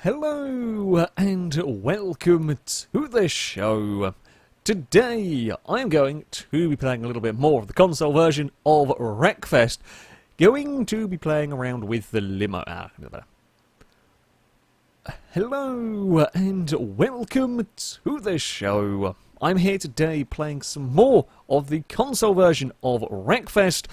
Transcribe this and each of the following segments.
Hello and welcome to the show. Today I am going to be playing a little bit more of the console version of Wreckfest. Going to be playing around with the Limo. Hello and welcome to the show. I'm here today playing some more of the console version of Wreckfest,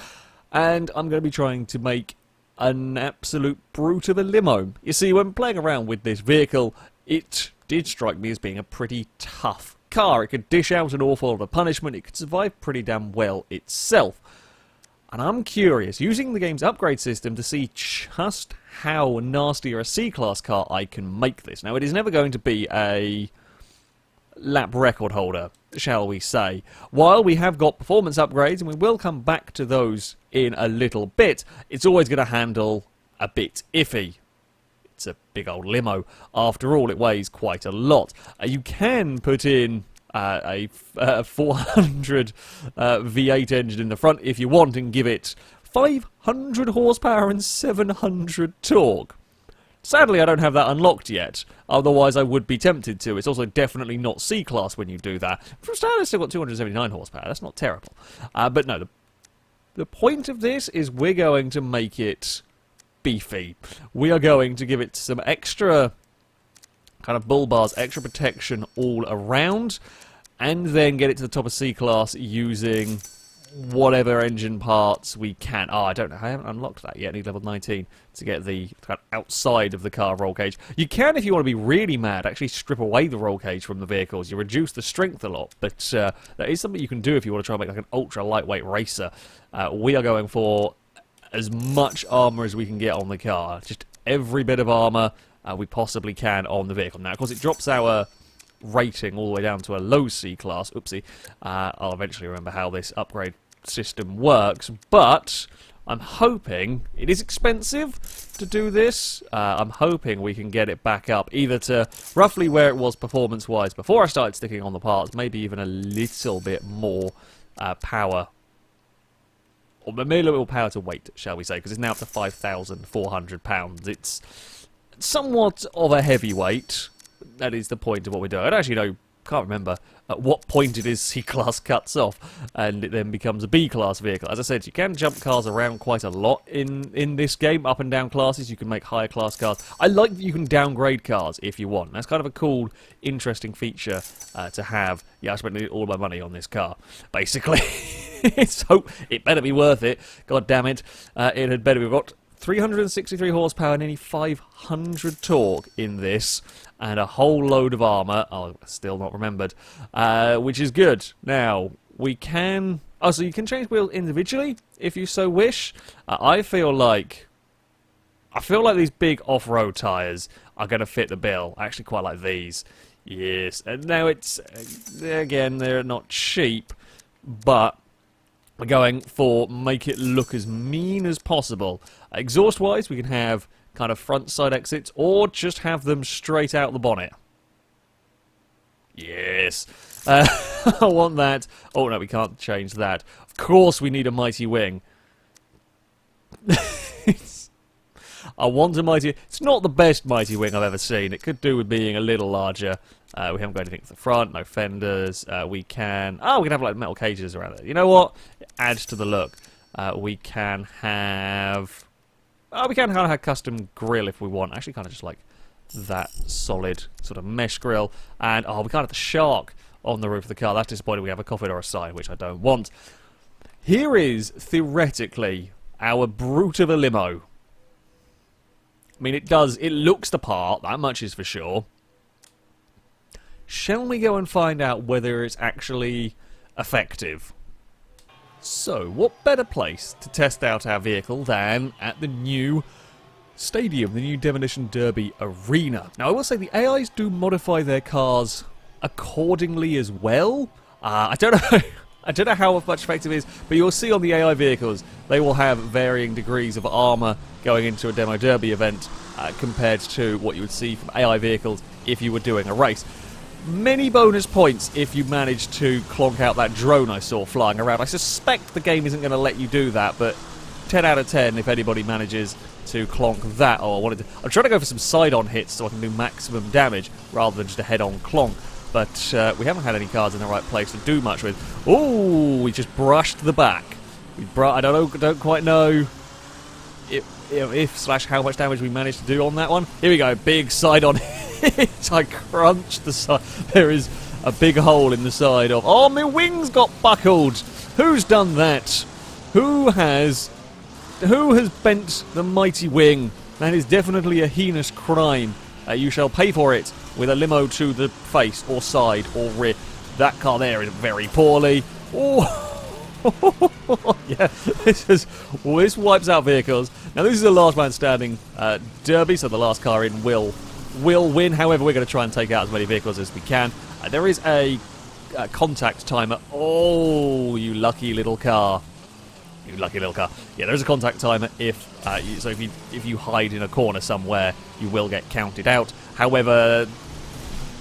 and I'm going to be trying to make an absolute brute of a limo. You see, when playing around with this vehicle, it did strike me as being a pretty tough car. It could dish out an awful lot of punishment, it could survive pretty damn well itself. And I'm curious, using the game's upgrade system, to see just how nastier a C-Class car I can make this. Now, it is never going to be a lap record holder, shall we say. While we have got performance upgrades, and we will come back to those in a little bit, it's always going to handle a bit iffy. It's a big old limo. After all, it weighs quite a lot. You can put in a 400 V8 engine in the front if you want and give it 500 horsepower and 700 torque. Sadly, I don't have that unlocked yet, otherwise I would be tempted to. It's also definitely not C-Class when you do that. From start, it's still got 279 horsepower, that's not terrible. But no, the point of this is we're going to make it beefy. We are going to give it some extra kind of bull bars, extra protection all around, and then get it to the top of C-Class using whatever engine parts we can. Oh, I don't know. I haven't unlocked that yet. I need level 19 to get the kind of outside of the car roll cage. You can, if you want to be really mad, actually strip away the roll cage from the vehicles. You reduce the strength a lot, but that is something you can do if you want to try and make like an ultra lightweight racer. We are going for as much armor as we can get on the car. Just every bit of armor we possibly can on the vehicle. Now, of course, it drops our rating all the way down to a low C-Class. Oopsie. I'll eventually remember how this upgrade system works, but I'm hoping it is expensive to do this. I'm hoping we can get it back up either to roughly where it was performance-wise before I started sticking on the parts, maybe even a little bit more power, or maybe a little power to weight, shall we say, because it's now up to 5,400 pounds. It's somewhat of a heavyweight. That is the point of what we're doing. I don't actually know, can't remember at what point it is C-Class cuts off and it then becomes a B-Class vehicle. As I said, you can jump cars around quite a lot in this game, up and down classes. You can make higher class cars. I like that you can downgrade cars if you want. That's kind of a cool, interesting feature to have. Yeah, I spent all my money on this car, basically. So it better be worth it. God damn it. It had better be. We've got 363 horsepower and nearly 500 torque in this, and a whole load of armor. Oh, still not remembered, which is good. Now we can. Oh, so you can change wheels individually if you so wish. I feel like these big off-road tires are going to fit the bill. I actually quite like these. Yes, and now it's again, they're not cheap, but we're going for make it look as mean as possible. Exhaust-wise, we can have kind of front-side exits, or just have them straight out the bonnet. Yes. I want that. Oh, no, we can't change that. Of course we need a mighty wing. I want a mighty... It's not the best mighty wing I've ever seen. It could do with being a little larger. We haven't got anything to the front, no fenders. We can... Oh, we can have like metal cages around it. You know what? It adds to the look. We can have... Oh, we can kind of have custom grill if we want. Actually, kind of just like that solid sort of mesh grill. And, oh, we can't have the shark on the roof of the car. That's disappointing. We have a coffin or a sign, which I don't want. Here is, theoretically, our brute of a limo. I mean, it looks the part, that much is for sure. Shall we go and find out whether it's actually effective? So, what better place to test out our vehicle than at the new stadium, the new Demolition Derby Arena. Now, I will say the AIs do modify their cars accordingly as well. I don't know... I don't know how much effective it is, but you'll see on the AI vehicles, they will have varying degrees of armor going into a demo derby event compared to what you would see from AI vehicles if you were doing a race. Many bonus points if you manage to clonk out that drone I saw flying around. I suspect the game isn't going to let you do that, but 10 out of 10 if anybody manages to clonk that. Oh, I'm trying to go for some side-on hits so I can do maximum damage rather than just a head-on clonk. But we haven't had any cards in the right place to do much with. Oh, we just brushed the back. I don't quite know if / how much damage we managed to do on that one. Here we go, big side-on hit. I crunched the side. There is a big hole in the side of... Oh, my wings got buckled. Who's done that? Who has bent the mighty wing? That is definitely a heinous crime. You shall pay for it with a limo to the face or side or rear. That car there is very poorly. Oh, yeah, this wipes out vehicles. Now this is a last man standing derby, so the last car in will win. However, we're going to try and take out as many vehicles as we can. There is a contact timer. Oh, you lucky little car. You lucky little car. Yeah, there's a contact timer if you hide in a corner somewhere, you will get counted out. However,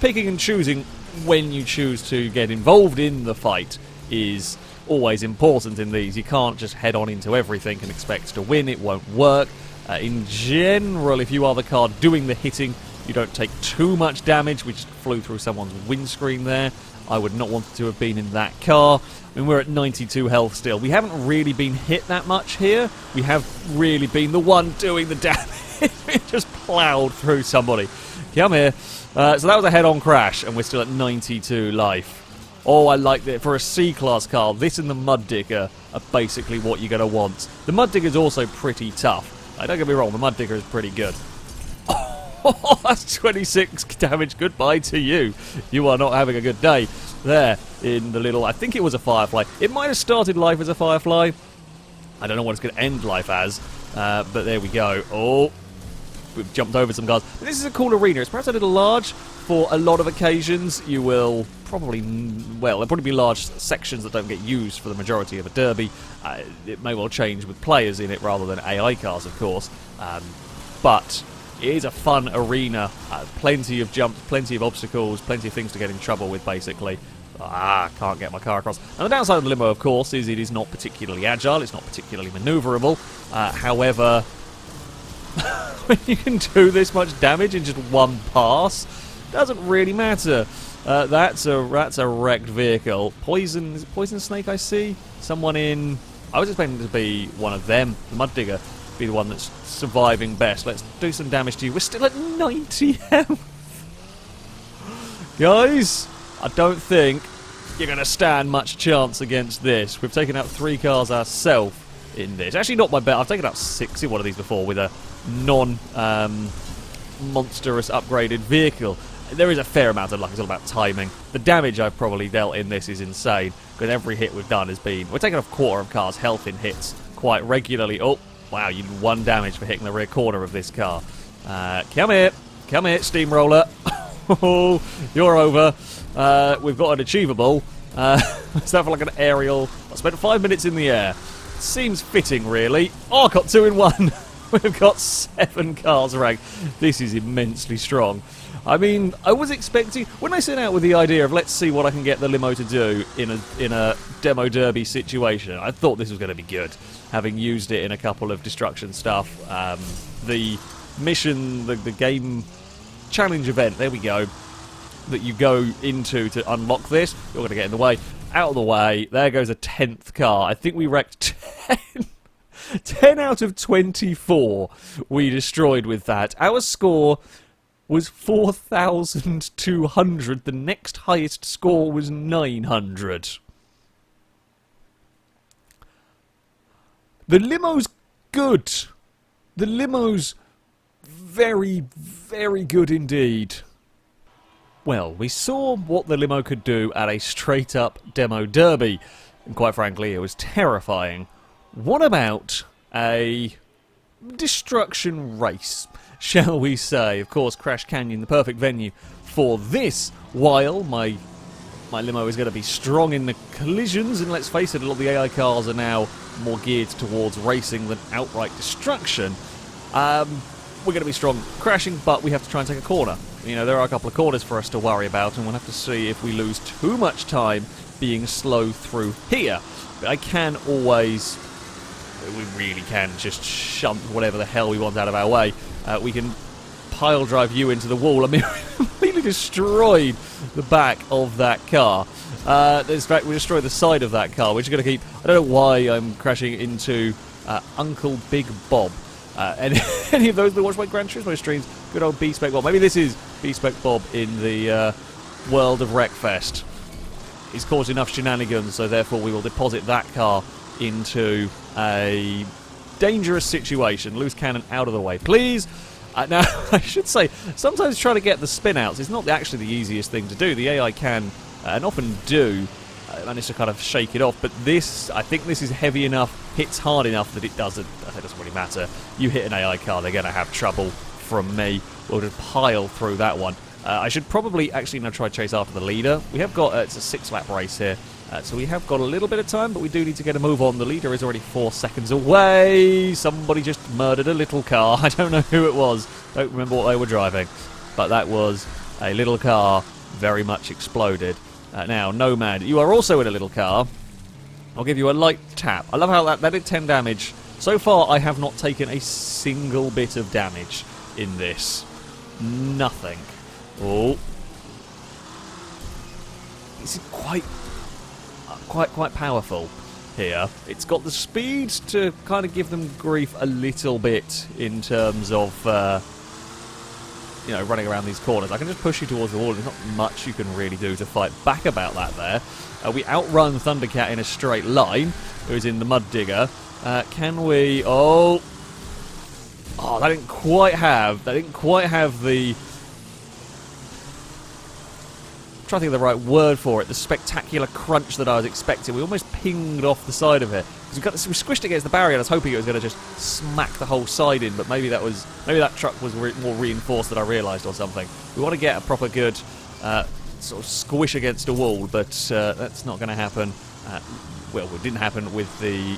picking and choosing when you choose to get involved in the fight is always important in these. You can't just head on into everything and expect to win. It won't work. In general, if you are the car doing the hitting, you don't take too much damage. We just flew through someone's windscreen there. I would not want to have been in that car. I mean, we're at 92 health still. We haven't really been hit that much here. We have really been the one doing the damage. We just ploughed through somebody. Come here. So that was a head-on crash, and we're still at 92 life. Oh, I like that. For a C-class car, this and the Mud Digger are basically what you're going to want. The Mud Digger is also pretty tough. Don't get me wrong, the Mud Digger is pretty good. Oh, that's 26 damage. Goodbye to you. You are not having a good day. There, in the little... I think it was a Firefly. It might have started life as a Firefly. I don't know what it's going to end life as. But there we go. Oh, we've jumped over some cars. But this is a cool arena. It's perhaps a little large for a lot of occasions. You will probably... Well, there'll probably be large sections that don't get used for the majority of a derby. It may well change with players in it rather than AI cars, of course. But... it is a fun arena, plenty of jumps, plenty of obstacles, plenty of things to get in trouble with, basically. Can't get my car across. And the downside of the limo, of course, is it is not particularly agile, it's not particularly manoeuvrable. However, when you can do this much damage in just one pass, doesn't really matter. That's a wrecked vehicle. Poison, is it Poison Snake I see? Someone in... I was expecting it to be one of them, the Mud Digger. Be the one that's surviving best. Let's do some damage to you. We're still at 90 health. Guys, I don't think you're going to stand much chance against this. We've taken out 3 cars ourselves in this. Actually, not my bet. I've taken out 6 in one of these before with a non-monstrous upgraded vehicle. There is a fair amount of luck. It's all about timing. The damage I've probably dealt in this is insane, because every hit we've done has been... We're taking off a quarter of cars' health in hits quite regularly. Oh, wow, you did 1 damage for hitting the rear corner of this car. Come here, steamroller. Oh, you're over. We've got an achievable. Let's have like an aerial. I spent 5 minutes in the air. Seems fitting, really. Oh, I got 2 in 1. We've got 7 cars ranked. This is immensely strong. I mean, I was expecting... When I set out with the idea of let's see what I can get the limo to do in a demo derby situation, I thought this was going to be good. Having used it in a couple of destruction stuff. The mission, the game challenge event, there we go, that you go into to unlock this. You're going to get in the way. Out of the way. There goes a 10th car. I think we wrecked 10 out of 24 we destroyed with that. Our score was 4,200. The next highest score was 900. The limo's good. The limo's very, very good indeed. Well, we saw what the limo could do at a straight-up demo derby. And quite frankly, it was terrifying. What about a destruction race, shall we say? Of course, Crash Canyon, the perfect venue for this, while my limo is going to be strong in the collisions, and let's face it, a lot of the AI cars are now more geared towards racing than outright destruction. We're going to be strong crashing, but we have to try and take a corner. You know, there are a couple of corners for us to worry about, and we'll have to see if we lose too much time being slow through here. But I can always we really can just shunt whatever the hell we want out of our way. We can pile drive you into the wall. I mean, we completely destroyed the back of that car. In fact, we destroyed the side of that car, which is going to keep... I don't know why I'm crashing into Uncle Big Bob. Any of those that watch my Gran Turismo streams, good old B-Spec Bob. Maybe this is B-Spec Bob in the world of Wreckfest. He's caused enough shenanigans, so therefore we will deposit that car into a dangerous situation. Loose cannon out of the way, please. Now, I should say, sometimes trying to get the spin-outs is not actually the easiest thing to do. The AI can, and often do, manage to kind of shake it off, but this, I think this is heavy enough, hits hard enough that it doesn't really matter. You hit an AI car, they're going to have trouble from me. We'll just pile through that one. I should probably actually now try to chase after the leader. We have got, it's a 6-lap race here, so we have got a little bit of time, but we do need to get a move on. The leader is already 4 seconds away. Somebody just murdered a little car. I don't know who it was. Don't remember what they were driving, but that was a little car very much exploded. Now, Nomad, you are also in a little car. I'll give you a light tap. I love how that did 10 damage. So far, I have not taken a single bit of damage in this. Nothing. Oh, it's quite powerful here. It's got the speed to kind of give them grief a little bit in terms of you know, running around these corners. I can just push you towards the wall. There's not much you can really do to fight back about that there. We outrun Thundercat in a straight line, who's in the mud digger. Can we? Oh, that didn't quite have the... I'm trying to think of the right word for it. The spectacular crunch that I was expecting. We almost pinged off the side of it. We squished it against the barrier. And I was hoping it was going to just smack the whole side in, but maybe that truck was more reinforced than I realised or something. We want to get a proper good sort of squish against a wall, but that's not going to happen. Well, it didn't happen with the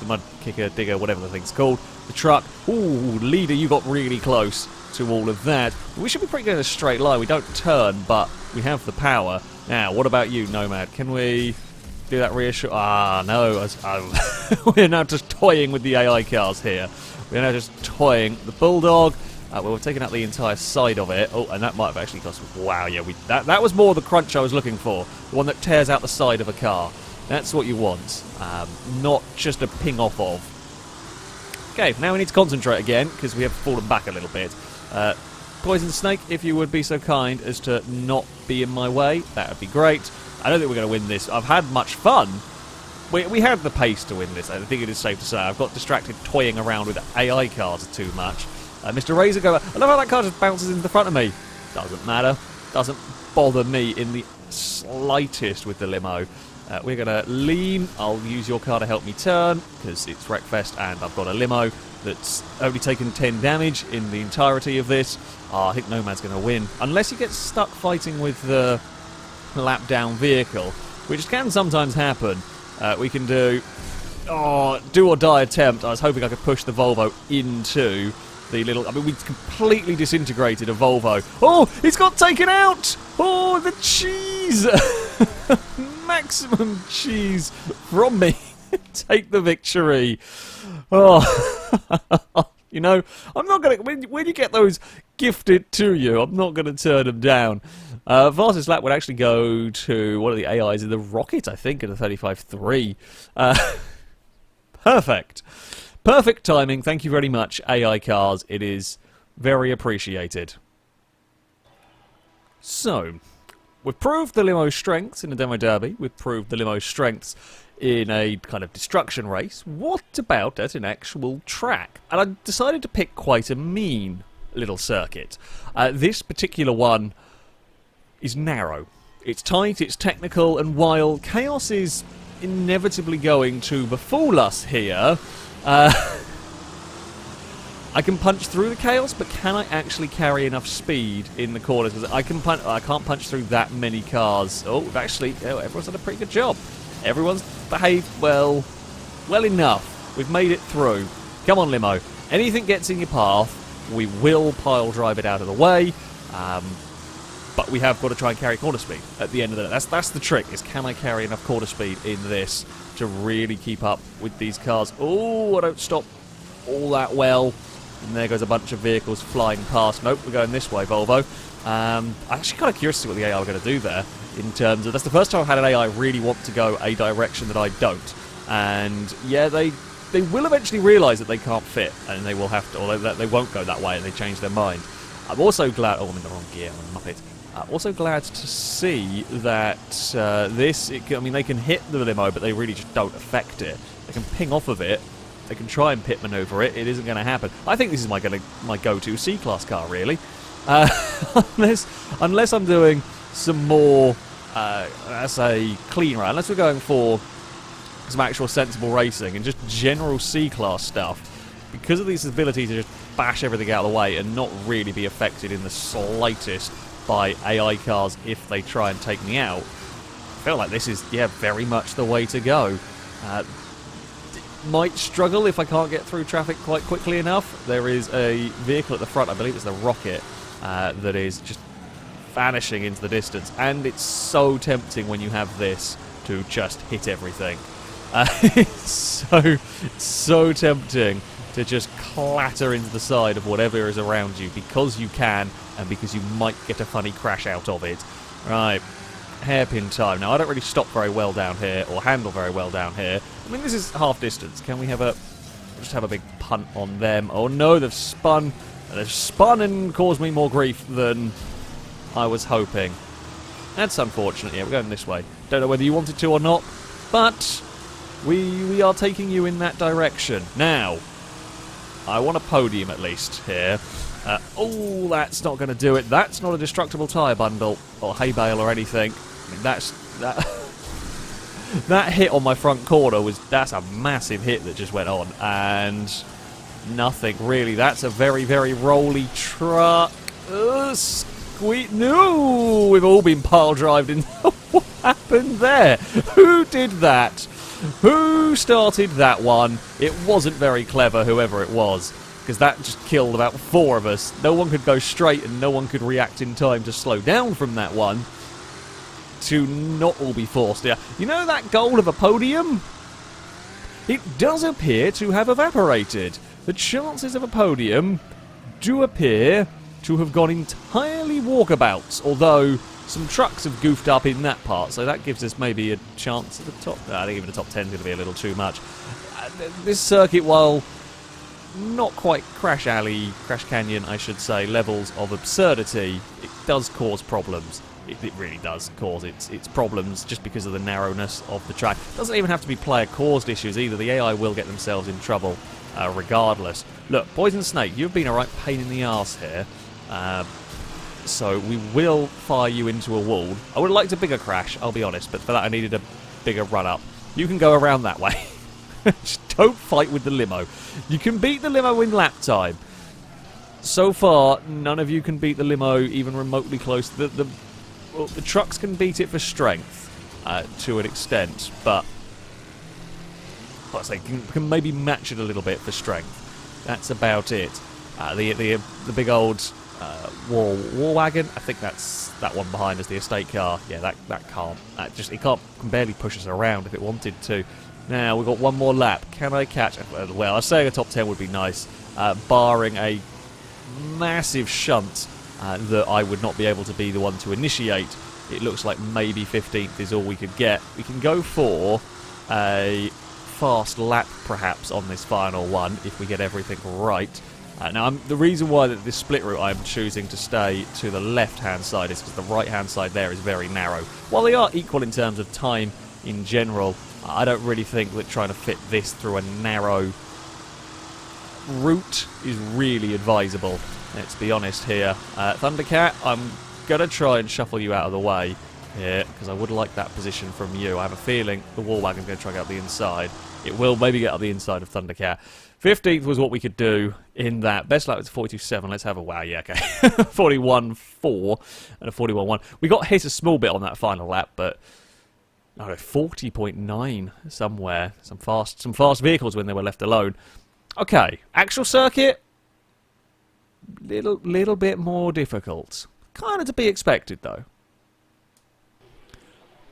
mud kicker, digger, whatever the thing's called. The truck. Ooh, leader, you got really close to all of that. We should be pretty good in a straight line. We don't turn, but we have the power. Now, what about you, Nomad? Can we do that reassure? No. We're now just toying with the AI cars here. We're now just toying. The Bulldog, well, we're taking out the entire side of it. Oh, and that might have actually cost... Wow, yeah, that was more the crunch I was looking for. The one that tears out the side of a car. That's what you want. Not just a ping off of. Okay, now we need to concentrate again, because we have fallen back a little bit. Poison Snake, if you would be so kind as to not be in my way, that would be great. I don't think we're going to win this. I've had much fun. We have the pace to win this, I think it is safe to say. I've got distracted toying around with AI cars too much. Mr. Razor I love how that car just bounces into the front of me. Doesn't matter. Doesn't bother me in the slightest with the limo. We're going to lean. I'll use your car to help me turn, because it's Wreckfest and I've got a limo that's only taken 10 damage in the entirety of this. I think Nomad's going to win. Unless he gets stuck fighting with the lap-down vehicle, which can sometimes happen. We can do or die attempt. I was hoping I could push the Volvo into the little... I mean, we completely disintegrated a Volvo. Oh, it's got taken out! Oh, the cheese! Maximum cheese from me. Take the victory. Oh, you know, I'm not going to... When you get those gifted to you, I'm not going to turn them down. Fastest lap would actually go to one of the AIs in the rocket, I think, at a 35.3. Perfect. Perfect timing. Thank you very much, AI cars. It is very appreciated. So, we've proved the limo's strengths in a demo derby. We've proved the limo's strengths in a kind of destruction race. What about at an actual track? And I decided to pick quite a mean little circuit. This particular one is narrow. It's tight, it's technical, and while chaos is inevitably going to befool us here, I can punch through the chaos, but can I actually carry enough speed in the corners? Because I can't punch through that many cars. Oh, everyone's done a pretty good job. Everyone's behaved well enough. We've made it through. Come on, limo. Anything gets in your path, we will pile drive it out of the way. But we have got to try and carry corner speed at the end of the day. That's the trick, is can I carry enough corner speed in this to really keep up with these cars. Oh, I don't stop all that well. And there goes a bunch of vehicles flying past. Nope, we're going this way, Volvo. I'm actually kind of curious to see what the AI are going to do there. In terms of, that's the first time I've had an AI really want to go a direction that I don't. And yeah, they will eventually realise that they can't fit, and they will have to, or they won't go that way, and they change their mind. I'm also glad. Oh, I'm in the wrong gear. I'm a muppet. Also glad to see that I mean, they can hit the limo, but they really just don't affect it. They can ping off of it. They can try and pit maneuver it. It isn't going to happen. I think this is my go-to C-Class car, really. Unless I'm doing some more, let's say, clean run. Unless we're going for some actual sensible racing and just general C-Class stuff. Because of this ability to just bash everything out of the way and not really be affected in the slightest by AI cars if they try and take me out, I feel like this is, yeah, very much the way to go. Might struggle if I can't get through traffic quite quickly enough. There is a vehicle at the front, I believe it's the Rocket, that is just vanishing into the distance, and it's so tempting when you have this to just hit everything. It's so tempting to just clatter into the side of whatever is around you because you can, and because you might get a funny crash out of it. Right, hairpin time. Now, I don't really stop very well down here, or handle very well down here. I mean, this is half distance. Can we have just have a big punt on them? Oh no, they've spun. They've spun and caused me more grief than I was hoping. That's unfortunate. Yeah, we're going this way. Don't know whether you wanted to or not, but we are taking you in that direction. Now, I want a podium at least here. Oh, that's not going to do it. That's not a destructible tyre bundle or hay bale or anything. I mean, that hit on my front corner that's a massive hit that just went on, and nothing really. That's a very, very rolly truck. No, we've all been pile drived in. What happened there? Who did that? Who started that one? It wasn't very clever, whoever it was, because that just killed about 4 of us. No one could go straight, and no one could react in time to slow down from that one. To not all be forced. Yeah, you know that goal of a podium? It does appear to have evaporated. The chances of a podium do appear to have gone entirely walkabouts, although some trucks have goofed up in that part, so that gives us maybe a chance at the top. I think even the top 10 is going to be a little too much. This circuit, while not quite Crash Canyon, I should say, levels of absurdity, it does cause problems. It really does cause its problems just because of the narrowness of the track. It doesn't even have to be player-caused issues either. The AI will get themselves in trouble regardless. Look, Poison Snake, you've been a right pain in the arse here. So we will fire you into a wall. I would have liked a bigger crash, I'll be honest, but for that I needed a bigger run-up. You can go around that way. Just don't fight with the limo. You can beat the limo in lap time. So far, none of you can beat the limo even remotely close. Well, the trucks can beat it for strength to an extent, but let's say can maybe match it a little bit for strength. That's about it. The big old war wagon. I think that's that one behind us, the estate car. Yeah, that can't. It can barely push us around if it wanted to. Now we've got one more lap. Can I catch? Well, I was saying a top 10 would be nice, barring a massive shunt. That I would not be able to be the one to initiate. It looks like maybe 15th is all we could get. We can go for a fast lap, perhaps, on this final one, if we get everything right. Now, the reason why this split route I'm choosing to stay to the left-hand side is because the right-hand side there is very narrow. While they are equal in terms of time in general, I don't really think that trying to fit this through a narrow route is really advisable. Let's be honest here. Thundercat, I'm going to try and shuffle you out of the way here, because I would like that position from you. I have a feeling the wall wagon's going to try to get up the inside. It will maybe get up the inside of Thundercat. 15th was what we could do in that. Best lap was 42.7. Let's have a wow. Yeah, okay. 41.4 and a 41.1. We got hit a small bit on that final lap, but no, 40.9 somewhere. Some fast vehicles when they were left alone. Okay, actual circuit. Little bit more difficult. Kind of to be expected, though.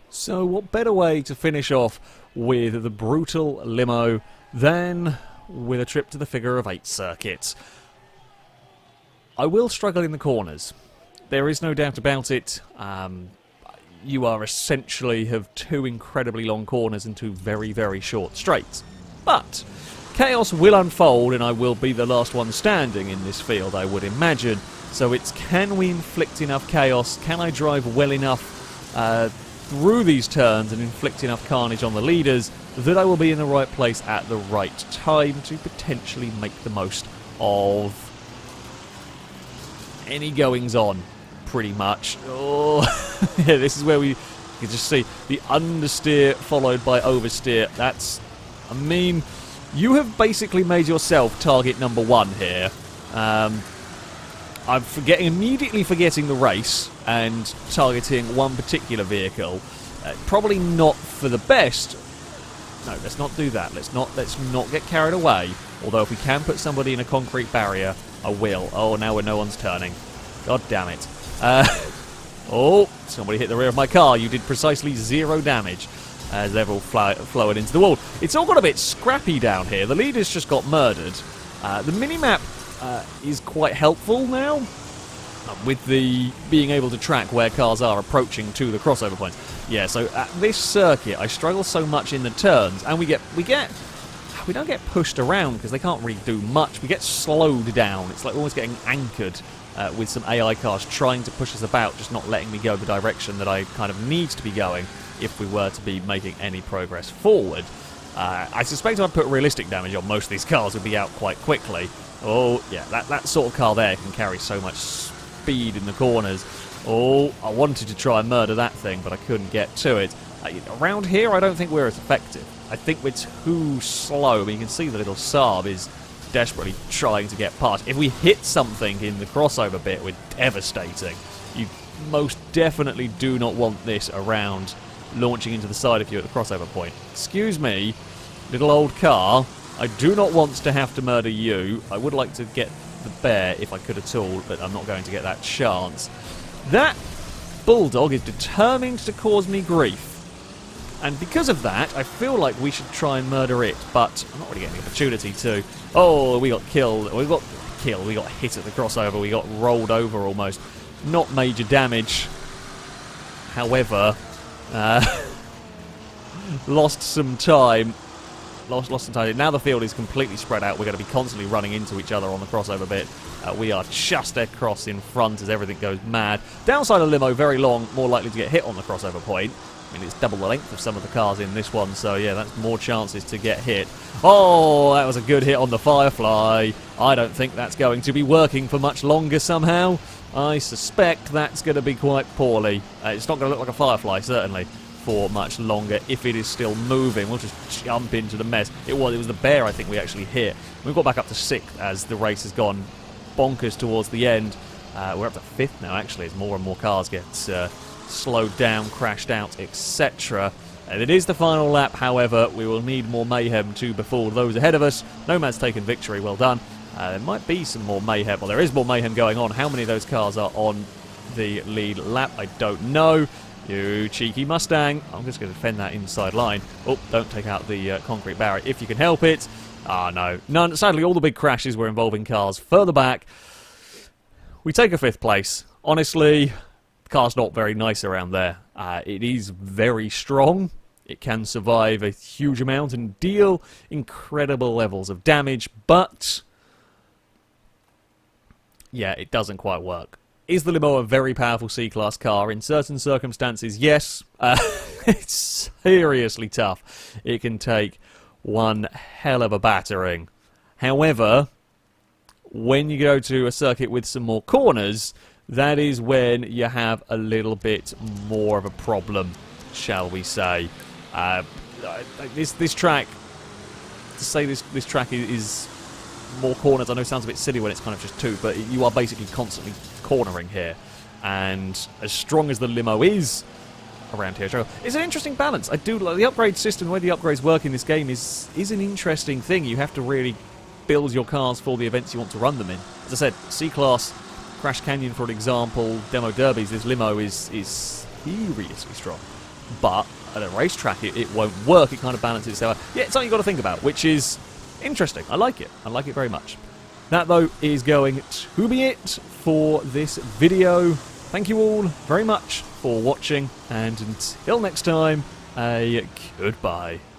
So what better way to finish off with the brutal Limo, then with a trip to the figure of 8 circuit. I will struggle in the corners. There is no doubt about it. You are essentially have 2 incredibly long corners and 2 very, very short straights. But chaos will unfold, and I will be the last one standing in this field, I would imagine. So it's, can we inflict enough chaos? Can I drive well enough through these turns and inflict enough carnage on the leaders that I will be in the right place at the right time to potentially make the most of any goings-on, pretty much. Oh, yeah, this is where you can just see the understeer followed by oversteer. That's, I mean, you have basically made yourself target number 1 here. I'm immediately forgetting the race and targeting one particular vehicle. Probably not for the best. No, let's not do that. Let's not get carried away. Although if we can put somebody in a concrete barrier, I will. Oh, now no one's turning. God damn it. Oh, somebody hit the rear of my car. You did precisely 0 damage as they're all flowing into the wall. It's all got a bit scrappy down here. The leader's just got murdered. The minimap is quite helpful now, with the being able to track where cars are approaching to the crossover points. Yeah, so at this circuit, I struggle so much in the turns, and we don't get pushed around because they can't really do much. We get slowed down. It's like almost getting anchored with some AI cars trying to push us about, just not letting me go the direction that I kind of need to be going if we were to be making any progress forward. I suspect if I put realistic damage on, most of these cars would be out quite quickly. Oh, yeah, that sort of car there can carry so much speed in the corners. Oh, I wanted to try and murder that thing, but I couldn't get to it. Around here, I don't think we're as effective. I think we're too slow. I mean, you can see the little Saab is desperately trying to get past. If we hit something in the crossover bit, we're devastating. You most definitely do not want this around launching into the side of you at the crossover point. Excuse me, little old car. I do not want to have to murder you. I would like to get the bear if I could at all, but I'm not going to get that chance. That bulldog is determined to cause me grief. And because of that, I feel like we should try and murder it, but I'm not really getting the opportunity to. Oh, we got killed. We got hit at the crossover. We got rolled over almost. Not major damage. However, lost some time. Lost some time. Now the field is completely spread out. We're going to be constantly running into each other on the crossover bit. We are just across in front as everything goes mad. Downside of Limo, very long, more likely to get hit on the crossover point. I mean, it's double the length of some of the cars in this one, so yeah, that's more chances to get hit. Oh, that was a good hit on the Firefly. I don't think that's going to be working for much longer somehow. I suspect that's going to be quite poorly. It's not going to look like a Firefly, certainly, for much longer if it is still moving. We'll just jump into the mess. It was the bear, I think, we actually hit. We've got back up to 6th as the race has gone bonkers towards the end. We're up to 5th now, actually, as more and more cars get slowed down, crashed out, etc. And it is the final lap, however. We will need more mayhem to befall those ahead of us. Nomad's taken victory, well done. There might be some more mayhem. Well, there is more mayhem going on. How many of those cars are on the lead lap? I don't know. You cheeky Mustang. I'm just going to defend that inside line. Oh, don't take out the concrete barrier if you can help it. Ah, no. None. Sadly, all the big crashes were involving cars further back. We take a 5th place. Honestly, the car's not very nice around there. It is very strong. It can survive a huge amount and deal incredible levels of damage, but yeah, it doesn't quite work. Is the Limo a very powerful C-Class car? In certain circumstances, yes. It's seriously tough. It can take one hell of a battering. However, when you go to a circuit with some more corners, that is when you have a little bit more of a problem, shall we say. This track, to say this track is more corners, I know it sounds a bit silly when it's kind of just 2, but you are basically constantly cornering here. And as strong as the Limo is around here, it's an interesting balance. I do like the upgrade system. The way the upgrades work in this game is an interesting thing. You have to really build your cars for the events you want to run them in. As I said, C-Class, Crash Canyon for an example, Demo Derbies, this Limo is seriously strong. But at a racetrack it won't work. It kind of balances itself out. Yeah, it's something you've got to think about, which is interesting. I like it. I like it very much. That, though, is going to be it for this video. Thank you all very much for watching, and until next time, a goodbye.